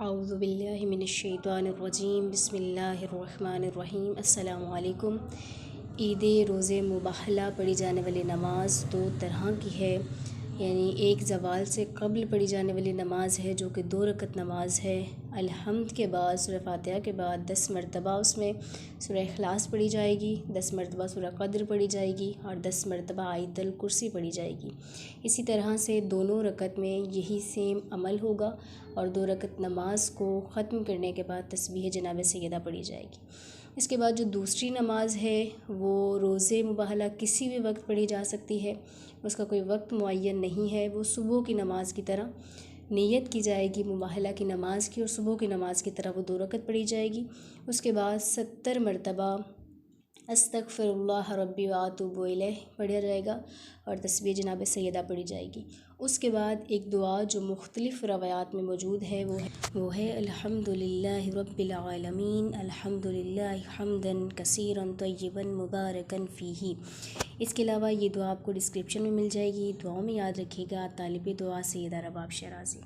औज़ु बिल्लाहि मिनश्शैतानिर्रजीम बिस्मिल्लाहिर्रहमानिर्रहीम। अस्सलामु अलैकुम। ईद रोज़े मुबाहला पढ़ी जाने वाली नमाज़ दो तरह की है, यानी एक ज़वाल से क़ब्ल पढ़ी जाने वाली नमाज़ है जो कि 2 रकत नमाज़ है। अल्हम्द के बाद सूरह फ़ातिहा के बाद 10 मरतबा उसमें सूरह इख़लास पढ़ी जाएगी, 10 मरतबा सूरह क़द्र पढ़ी जाएगी और 10 मरतबा आयतुल कुर्सी पढ़ी जाएगी। इसी तरह से दोनों रकत में यही सेम अमल होगा और 2 रकत नमाज को ख़त्म करने के बाद तस्बीह जनाब सैयदा पढ़ी जाएगी। इसके बाद जो दूसरी नमाज़ है वो रोज़े मुबाहला किसी भी वक्त पढ़ी जा सकती है, उसका कोई वक्त मुअय्यन नहीं है। वो सुबह की नमाज़ की तरह नियत की जाएगी मुबाहला की नमाज़ की और सुबह की नमाज़ की तरह वो 2 रकत पढ़ी जाएगी। उसके बाद 70 मरतबा अस्तग़फ़िरुल्लाह रब्बी व अतूबु इलैह पढ़ा जाएगा और तस्बीह जनाब सैयदा पढ़ी जाएगी। उसके बाद एक दुआ जो मुख्तलिफ़ रवायात में मौजूद है वो है अल्हम्दुलिल्लाहि रब्बिल आलमीन अल्हम्दुलिल्लाहि हम्दन कसीरन तय्यिबन मुबारकन फ़ीही। इसके अलावा ये दुआ आपको डिस्क्रिप्शन में मिल जाएगी। दुआओं में याद रखिएगा। तालिबे दुआ सैयदा रबाब शराज़ी।